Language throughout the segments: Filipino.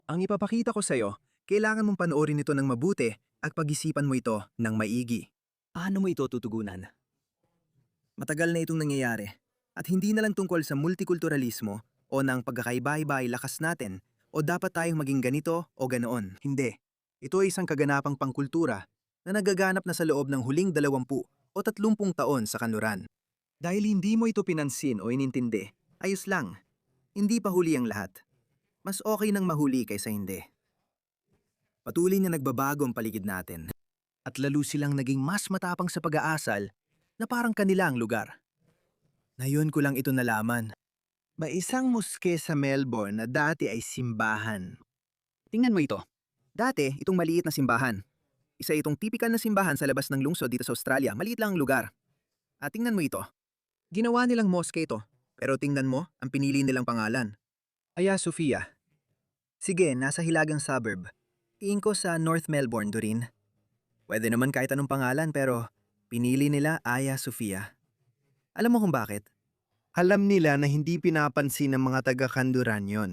Ang ipapakita ko sa'yo, kailangan mong panoorin ito ng mabuti at pag-isipan mo ito ng maigi. Paano mo ito tutugunan? Matagal na itong nangyayari at hindi na lang tungkol sa multikulturalismo o ng pagkakaiba-iba ay lakas natin o dapat tayong maging ganito o ganoon. Hindi. Ito ay isang kaganapang pangkultura na nagaganap na sa loob ng huling 20 o 30 taon sa kanluran. Dahil hindi mo ito pinansin o inintindi, ayos lang. Hindi pa huli ang lahat. Mas okay nang mahuli kaysa hindi. Patuloy na nagbabago ang paligid natin. At lalo silang naging mas matapang sa pag-aasal na parang kanila ang lugar. Ngayon ko lang ito nalaman. May isang moske sa Melbourne na dati ay simbahan. Tingnan mo ito. Dati, itong maliit na simbahan. Isa itong tipikal na simbahan sa labas ng lungsod dito sa Australia. Maliit lang ang lugar. At tingnan mo ito. Ginawa nilang moske ito. Pero tingnan mo, ang pinili nilang pangalan. Hagia Sophia. Sige, nasa hilagang suburb. Tingin ko sa North Melbourne, Doreen. Pwede naman kahit anong pangalan pero pinili nila Hagia Sophia. Alam mo kung bakit? Alam nila na hindi pinapansin ng mga taga-Kanluran yon.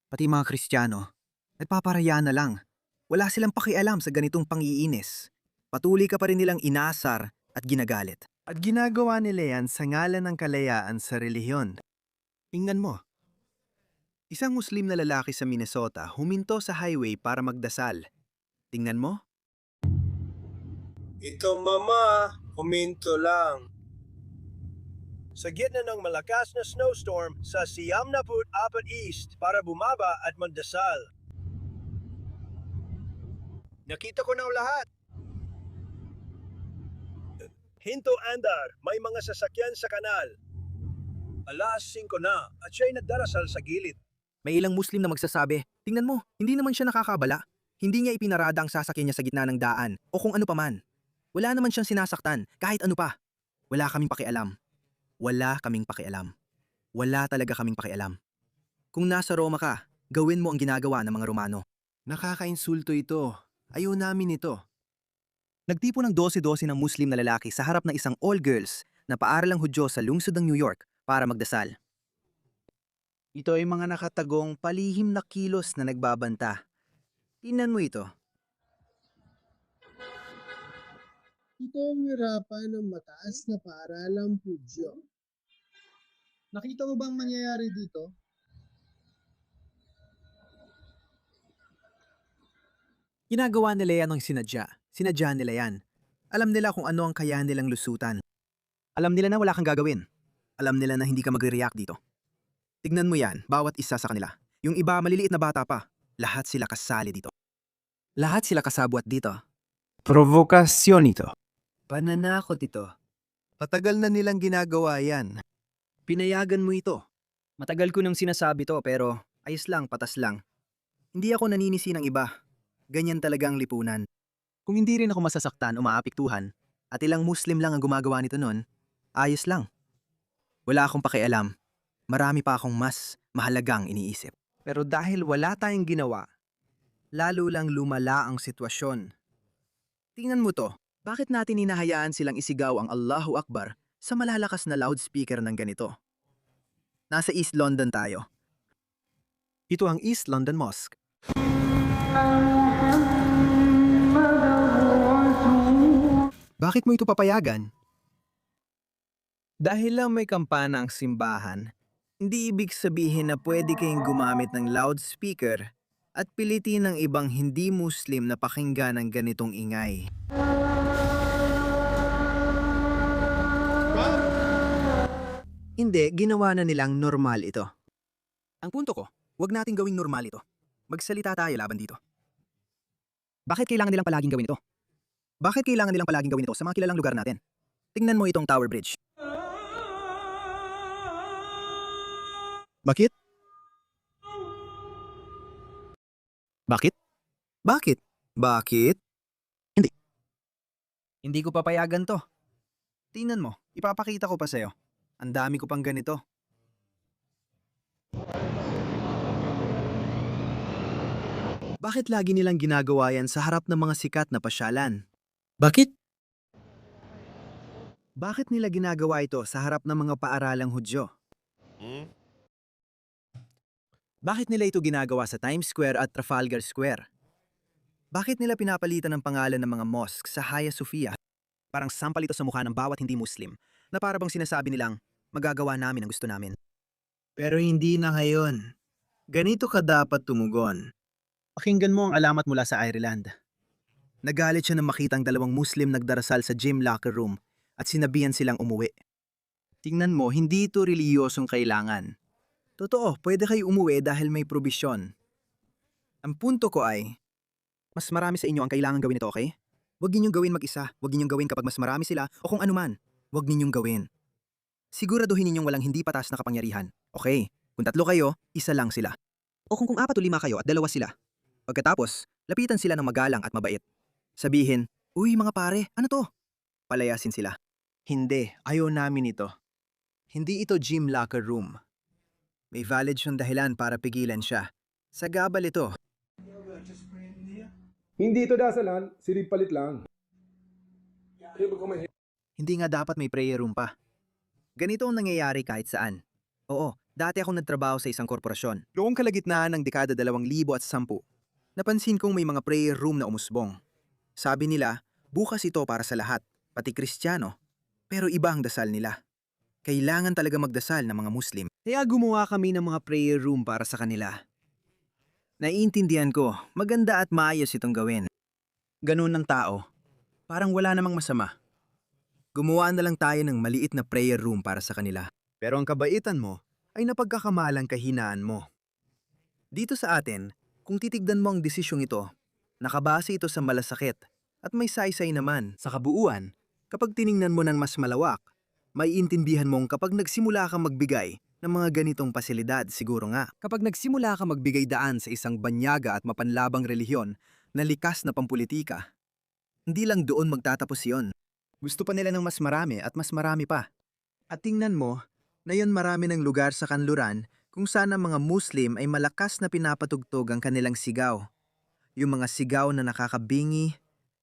Pati mga Kristiyano, nagpaparaya na lang. Wala silang pakialam sa ganitong pangiinis. Patuloy ka pa rin nilang inaasar at ginagalit. At ginagawa nila yan sa ngalan ng kalayaan sa relihiyon. Tingnan mo. Isang Muslim na lalaki sa Minnesota huminto sa highway para magdasal. Tingnan mo. Ito mama, huminto lang. Sa gitna ng malakas na snowstorm sa Siyamnaput Apat East para bumaba at magdasal. Nakita ko na ang lahat. Hinto andar, may mga sasakyan sa kanal. Alas 5 na at siya'y nagdarasal sa gilid. May ilang Muslim na magsasabi, tingnan mo, hindi naman siya nakakabala. Hindi niya ipinarada ang sasakyan niya sa gitna ng daan o kung ano paman. Wala naman siyang sinasaktan, kahit ano pa. Wala kaming pakialam. Wala kaming pakialam. Wala talaga kaming pakialam. Kung nasa Roma ka, gawin mo ang ginagawa ng mga Romano. Nakakainsulto ito. Ayaw namin ito. Nagtipo ng 12-12 ng Muslim na lalaki sa harap ng isang all-girls na paaralang Hudyo sa lungsod ng New York para magdasal. Ito ay mga nakatagong palihim na kilos na nagbabanta. Tingnan mo ito. Ito ang hirapan ng mataas na paaralang Hudyo. Nakita mo bang mangyayari dito? Ginagawa nila yan ng sinadya. Sinadya nila yan. Alam nila kung ano ang kaya nilang lusutan. Alam nila na wala kang gagawin. Alam nila na hindi ka mag-react dito. Tignan mo yan, bawat isa sa kanila. Yung iba maliliit na bata pa. Lahat sila kasali dito. Lahat sila kasabwat dito. Provokasyon ito. Pananakot ito. Patagal na nilang ginagawa yan. Pinayagan mo ito. Matagal ko nang sinasabi to pero ayos lang, patas lang. Hindi ako naninisi ng iba. Ganyan talaga ang lipunan. Kung hindi rin ako masasaktan o maapektuhan at ilang Muslim lang ang gumagawa nito nun, ayos lang. Wala akong pakialam. Marami pa akong mas mahalagang iniisip. Pero dahil wala tayong ginawa, lalo lang lumala ang sitwasyon. Tingnan mo to. Bakit natin hinahayaan silang isigaw ang Allahu Akbar sa malalakas na loudspeaker ng ganito? Nasa East London tayo. Ito ang East London Mosque. Bakit mo ito papayagan? Dahil lang may kampana ang simbahan, hindi ibig sabihin na pwede kayong gumamit ng loudspeaker at pilitin ng ibang hindi Muslim na pakinggan ang ganitong ingay. Hindi, ginawa na nilang normal ito. Ang punto ko, wag nating gawing normal ito. Magsalita tayo laban dito. Bakit kailangan nilang palaging gawin ito? Bakit kailangan nilang palaging gawin ito sa mga kilalang lugar natin? Tingnan mo itong Tower Bridge. Bakit? Bakit? Bakit? Bakit? Hindi. Hindi ko papayagan to. Tingnan mo, ipapakita ko pa sa'yo. Ang dami ko pang ganito. Bakit lagi nilang ginagawa yan sa harap ng mga sikat na pasyalan? Bakit? Bakit nila ginagawa ito sa harap ng mga paaralang Hudyo? Bakit nila ito ginagawa sa Times Square at Trafalgar Square? Bakit nila pinapalitan ng pangalan ng mga mosque sa Hagia Sophia? Parang sampal ito sa mukha ng bawat hindi Muslim na para bang sinasabi nilang magagawa namin ang gusto namin. Pero hindi na ngayon. Ganito ka dapat tumugon. Pakinggan mo ang alamat mula sa Ireland. Nagalit siya nang makitang dalawang Muslim nagdarasal sa gym locker room at sinabihan silang umuwi. Tingnan mo, hindi ito reliyosong kailangan. Totoo, pwede kayo umuwi dahil may probisyon. Ang punto ko ay, mas marami sa inyo ang kailangan gawin ito, okay? Huwag ninyong gawin mag-isa, huwag ninyong gawin kapag mas marami sila o kung anuman. Huwag ninyong gawin. Siguraduhin ninyong walang hindi patas na kapangyarihan. Okay, kung 3 kayo, 1 lang sila. O kung 4 o 5 kayo at 2 sila. Pagkatapos, lapitan sila ng magalang at mabait. Sabihin, uy mga pare, ano to? Palayasin sila. Hindi, ayaw namin ito. Hindi ito gym locker room. May valid siyang dahilan para pigilan siya. Sagabal ito. Hindi ito dasalan, siripalit lang. Hindi nga dapat may prayer room pa. Ganito ang nangyayari kahit saan. Oo, dati akong nagtrabaho sa isang korporasyon. Noong kalagitnaan ng dekada 2010, napansin kong may mga prayer room na umusbong. Sabi nila, bukas ito para sa lahat, pati Kristiyano. Pero iba ang dasal nila. Kailangan talaga magdasal ng mga Muslim. Kaya gumawa kami ng mga prayer room para sa kanila. Naiintindihan ko, maganda at maayos itong gawin. Ganun ng tao. Parang wala namang masama. Gumawa na lang tayo ng maliit na prayer room para sa kanila. Pero ang kabaitan mo ay napagkakamalang kahinaan mo. Dito sa atin, kung titigdan mo ang desisyong ito, nakabase ito sa malasakit at may saysay naman. Sa kabuuan, kapag tiningnan mo ng mas malawak, may intindihan mong kapag nagsimula kang magbigay ng mga ganitong pasilidad siguro nga. Kapag nagsimula ka magbigay daan sa isang banyaga at mapanlabang relihiyon na likas na pampulitika, hindi lang doon magtatapos yon. Gusto pa nila ng mas marami at mas marami pa. At tingnan mo, na yon marami ng lugar sa kanluran kung saan ang mga Muslim ay malakas na pinapatugtog ang kanilang sigaw. Yung mga sigaw na nakakabingi,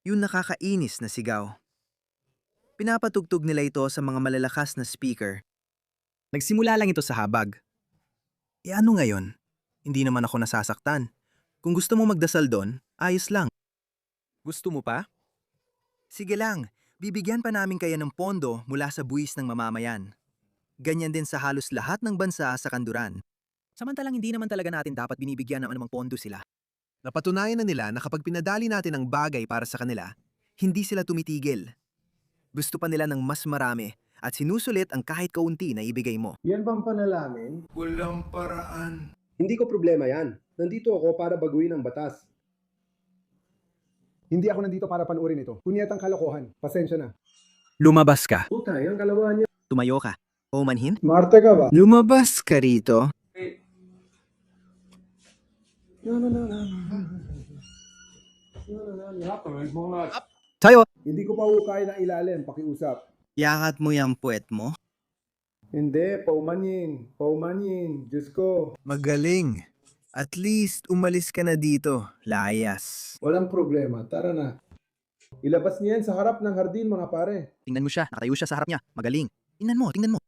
yung nakakainis na sigaw. Pinapatugtog nila ito sa mga malalakas na speaker. Nagsimula lang ito sa habag. E ano ngayon? Hindi naman ako nasasaktan. Kung gusto mo magdasal doon, ayos lang. Gusto mo pa? Sige lang, bibigyan pa namin kayo ng pondo mula sa buwis ng mamamayan. Ganyan din sa halos lahat ng bansa sa kanduran. Samantalang hindi naman talaga natin dapat binibigyan ng anumang pondo sila. Napatunayan na nila na kapag pinadali natin ang bagay para sa kanila, hindi sila tumitigil. Gusto pa nila ng mas marami at sinusulit ang kahit kaunti na ibigay mo. Yan bang panalangin? Walang paraan. Hindi ko problema yan. Nandito ako para baguhin ang batas. Hindi ako nandito para panuorin ito. Kunyatang kalokohan. Pasensya na. Lumabas ka. Putay, ang kalabahan niya. Tumayo ka. O manhin? Marte ka ba? Lumabas ka rito. Tayo! Hindi ko pa hukay ng ilalim. Pakiusap. Yakat mo yung puwet mo? Hindi, paumanyin. Paumanyin. Diyos ko. Magaling. At least umalis ka na dito, layas. Walang problema. Tara na. Ilabas niya yan sa harap ng hardin, mga pare. Tingnan mo siya, nakatayo siya sa harap niya. Magaling. Tingnan mo.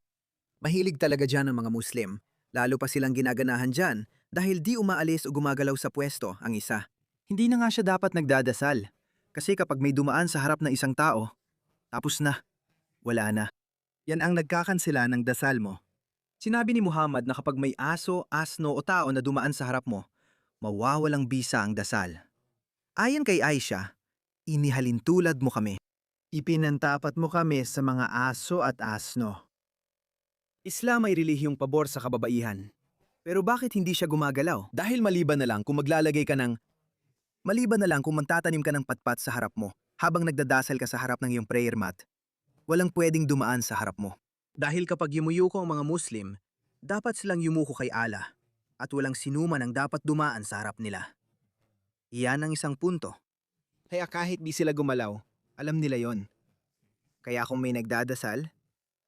Mahilig talaga dyan ang mga Muslim. Lalo pa silang ginaganahan dyan dahil di umaalis o gumagalaw sa pwesto ang isa. Hindi na nga siya dapat nagdadasal. Kasi kapag may dumaan sa harap ng isang tao, tapos na. Wala na. Yan ang nagkakansela ng dasal mo. Sinabi ni Muhammad na kapag may aso, asno o tao na dumaan sa harap mo, mawawalang bisa ang dasal. Ayon kay Aisha, inihalintulad mo kami. Ipinantapat mo kami sa mga aso at asno. Islam ay relihiyong pabor sa kababaihan. Pero bakit hindi siya gumagalaw? Dahil maliban na lang kung magtatanim ka ng patpat sa harap mo habang nagdadasal ka sa harap ng iyong prayer mat, walang pwedeng dumaan sa harap mo. Dahil kapag yumuyuko ang mga Muslim, dapat silang yumuko kay Allah at walang sinuman ang dapat dumaan sa harap nila. Iyan ang isang punto. Kaya kahit di sila gumalaw, alam nila yon. Kaya kung may nagdadasal,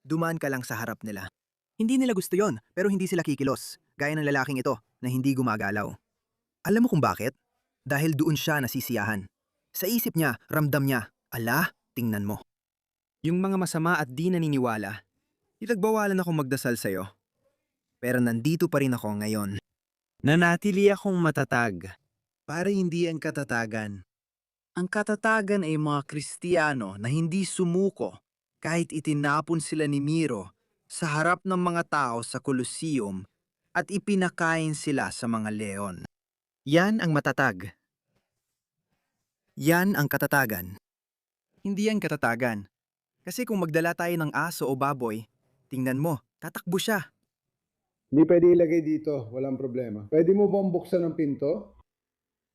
dumaan ka lang sa harap nila. Hindi nila gusto yon, pero hindi sila kikilos, gaya ng lalaking ito na hindi gumagalaw. Alam mo kung bakit? Dahil doon siya nasisiyahan. Sa isip niya, ramdam niya, ala, tingnan mo. Yung mga masama at di naniniwala, itagbawalan ako magdasal sa'yo. Pero nandito pa rin ako ngayon. Nanatili akong matatag para hindi ang katatagan. Ang katatagan ay mga Kristiyano na hindi sumuko kahit itinapon sila ni Nero sa harap ng mga tao sa Colosseum at ipinakain sila sa mga leon. Yan ang matatag. Yan ang katatagan. Hindi yan katatagan. Kasi kung magdala tayo ng aso o baboy, tingnan mo, tatakbo siya. Hindi pwede ilagay dito, walang problema. Pwede mo bang buksan ang pinto?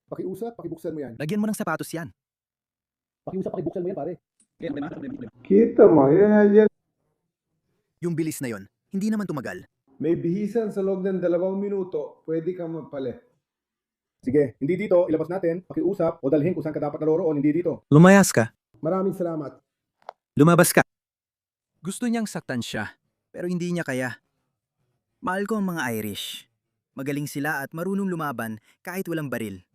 Pakiusap, pakibuksan mo yan. Lagyan mo ng sapatos yan. Pakiusap, pakibuksan mo yan, pare. Kita mo, yan. Yung bilis na yon, hindi naman tumagal. May bihisan sa loob ng 2 minuto, pwede kang magpalit. Sige, hindi dito, ilabas natin, pakiusap, o dalhin kung saan ka dapat naroroon, hindi dito. Lumayas ka. Maraming salamat. Lumabas ka. Gusto niyang saktan siya, pero hindi niya kaya. Mahal ko ang mga Irish. Magaling sila at marunong lumaban kahit walang baril.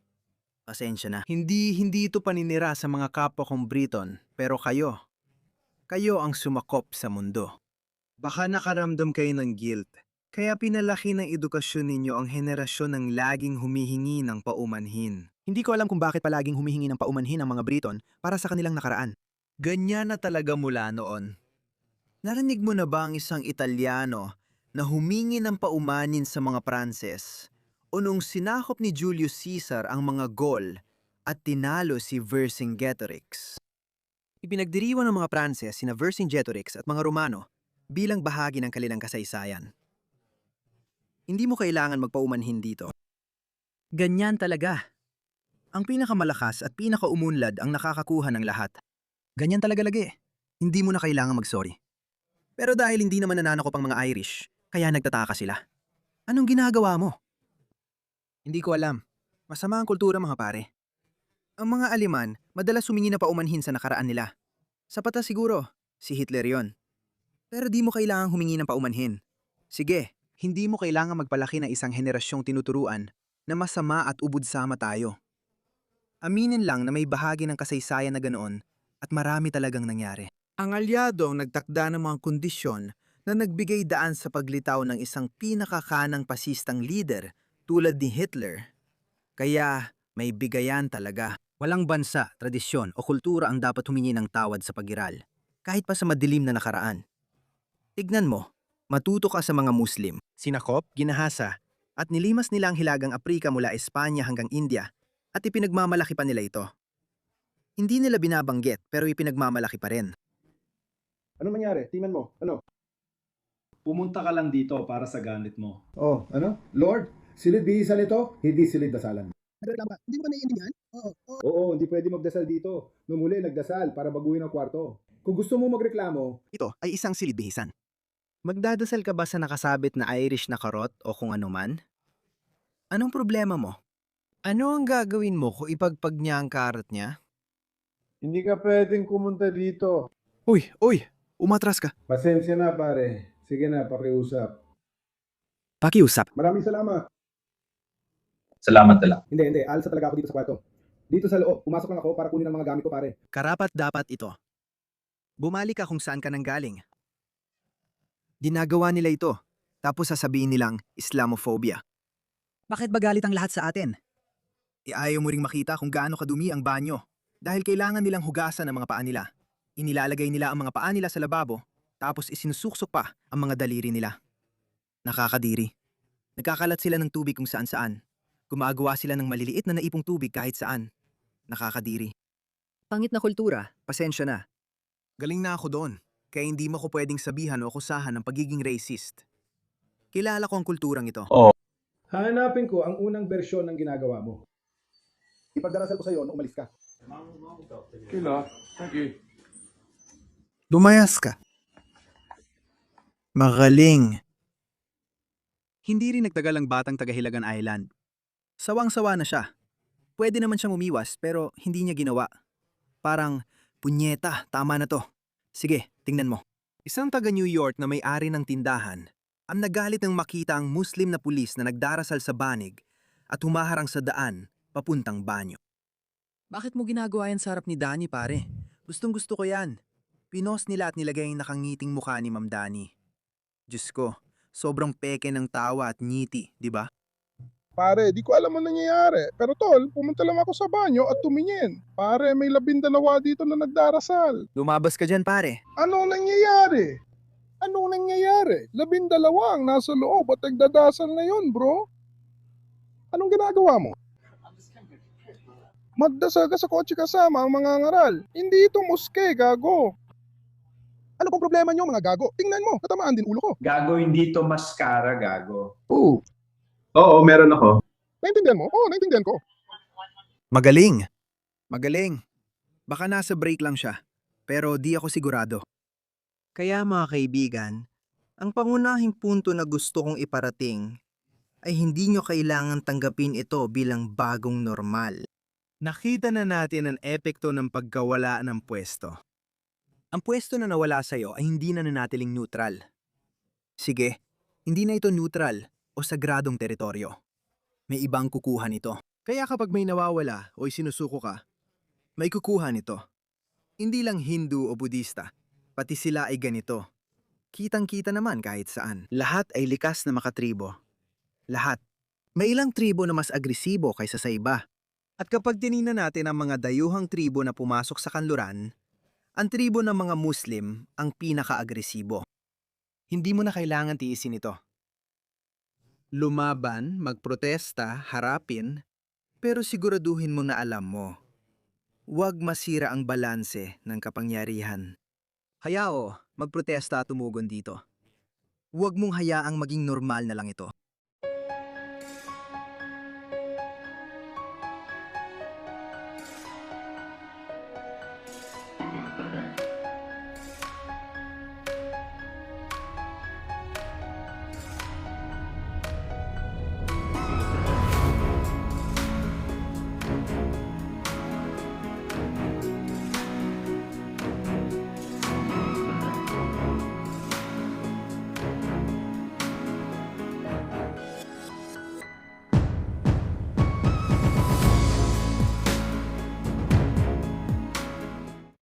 Pasensya na. Hindi ito paninira sa mga kapwa kong Briton, pero kayo ang sumakop sa mundo. Baka nakaramdam kayo ng guilt, kaya pinalaki ng edukasyon ninyo ang henerasyon ng laging humihingi ng paumanhin. Hindi ko alam kung bakit palaging humihingi ng paumanhin ang mga Briton para sa kanilang nakaraan. Ganyan na talaga mula noon. Narinig mo na ba ang isang Italyano na humingi ng paumanin sa mga Pranses o nung sinakop ni Julius Caesar ang mga Gaul at tinalo si Vercingetorix? Ipinagdiriwang ng mga Pranses sina Vercingetorix at mga Romano bilang bahagi ng kanilang kasaysayan. Hindi mo kailangan magpaumanhin dito. Ganyan talaga. Ang pinakamalakas at pinakaumunlad ang nakakakuha ng lahat. Ganyan talaga lagi. Hindi mo na kailangan mag-sorry. Pero dahil hindi naman nananakop ang mga Irish, kaya nagtataka sila. Anong ginagawa mo? Hindi ko alam. Masama ang kultura, mga pare. Ang mga Aleman, madalas humingi na paumanhin sa nakaraan nila. Sapat na siguro, si Hitler yon. Pero di mo kailangang humingi ng paumanhin. Sige, hindi mo kailangang magpalaki ng isang henerasyong tinuturuan na masama at ubod-sama tayo. Aminin lang na may bahagi ng kasaysayan na ganoon at marami talagang nangyari. Ang alyado ang nagtakda ng mga kondisyon na nagbigay daan sa paglitaw ng isang pinakakanang pasistang leader tulad ni Hitler. Kaya may bigayan talaga. Walang bansa, tradisyon o kultura ang dapat humingi ng tawad sa pagiral, kahit pa sa madilim na nakaraan. Tignan mo, matuto ka sa mga Muslim. Sinakop, ginahasa, at nilimas nila ang hilagang Aprika mula Espanya hanggang India at ipinagmamalaki pa nila ito. Hindi nila binabanggit pero ipinagmamalaki pa rin. Ano nangyari? Timan mo, ano? Pumunta ka lang dito para sa gamit mo. Oh, ano? Lord, silid bihisan ito, hindi silid dasalan. Hindi mo ba naiintindihan? Oo, hindi pwede magdasal dito. Nung muli, nagdasal para baguhin ang kwarto. Kung gusto mo magreklamo, Ito ay isang silid-bihisan. Magdadasal ka ba sa nakasabit na Irish na karot o kung ano man? Anong problema mo? Ano ang gagawin mo kung ipagpag niya ang karot niya? hindi ka pwedeng kumunta dito. Uy! Umatras ka. Pasensya na, pare. Sige na, pakiusap. Pakiusap. Maraming salamat. Salamat na lang. Hindi. Alsa talaga ako dito sa kwarto. Dito sa loob, pumasok lang ako para kunin ang mga gamit ko, pare. Karapat dapat ito. Bumalik ka kung saan ka nang galing. Ginagawa nila ito, tapos sasabihin nilang Islamophobia. Bakit ba galit ang lahat sa atin? Ayaw mo ring makita kung gaano kadumi ang banyo dahil kailangan nilang hugasan ang mga paa nila. Inilalagay nila ang mga paa nila sa lababo tapos isinusuksok pa ang mga daliri nila. Nakakadiri. Nagkakalat sila ng tubig kung saan-saan. Gumagawa sila ng maliliit na naipong tubig kahit saan. Nakakadiri. Pangit na kultura, pasensya na. Galing na ako doon, kaya hindi mo ko pwedeng sabihan o akusahan ng pagiging racist. Kilala ko ang kulturang ito. Hanapin ko ang unang bersyon ng ginagawa mo. Ipagdarasal ko sa iyo nung umalis ka. Kila, thank you. Lumayas ka. Magaling. Hindi rin nagtagal ang batang taga-Hilagan Island. Sawang-sawa na siya. Pwede naman siyang umiwas pero hindi niya ginawa. Parang, punyeta, tama na to. Sige, tingnan mo. Isang taga-New York na may-ari ng tindahan ang nagalit nang makita ang Muslim na pulis na nagdarasal sa banig at humaharang sa daan papuntang banyo. Bakit mo ginagawa yan sa harap ni Danny, pare? Gustong-gusto ko yan. Pinost nila at nilagay ang nakangiting mukha ni Ma'am Danny. Diyos ko, sobrang peke ng tawa at ngiti, di ba? Pare, di ko alam ang nangyayari. Pero tol, pumunta lang ako sa banyo at tumingin. Pare, may 12 dito na nagdarasal. Lumabas ka dyan, pare. Anong nangyayari? Anong nangyayari? 12 ang nasa loob at nagdadasal na yun, bro. Anong ginagawa mo? Magdasal ka sa kotse kasama ang mga ngaral. Hindi ito moske, gago. Ano pong problema niyo, mga gago? Tingnan mo, natamaan din ulo ko. Gago, hindi to mascara, gago. Oo. Oo, meron ako. Naintindihan mo? Oo, naintindihan ko. Magaling. Magaling. Baka nasa break lang siya. Pero di ako sigurado. Kaya mga kaibigan, ang pangunahing punto na gusto kong iparating ay hindi nyo kailangan tanggapin ito bilang bagong normal. Nakita na natin ang epekto ng pagkawala ng pwesto. Ang pwesto na nawala sa'yo ay hindi na nanatiling neutral. Sige, hindi na ito neutral o sagradong teritoryo. May ibang kukuha nito. Kaya kapag may nawawala o isinusuko ka, may kukuha nito. Hindi lang Hindu o Budista, pati sila ay ganito. Kitang-kita naman kahit saan. Lahat ay likas na makatribo. Lahat. May ilang tribo na mas agresibo kaysa sa iba. At kapag tiningnan natin ang mga dayuhang tribo na pumasok sa kanluran, ang tribo ng mga Muslim ang pinaka-agresibo. Hindi mo na kailangan tiisin ito. Lumaban, magprotesta, harapin, pero siguraduhin mo na alam mo. Huwag masira ang balanse ng kapangyarihan. Hayao, magprotesta at tumugon dito. Huwag mong hayaang maging normal na lang ito.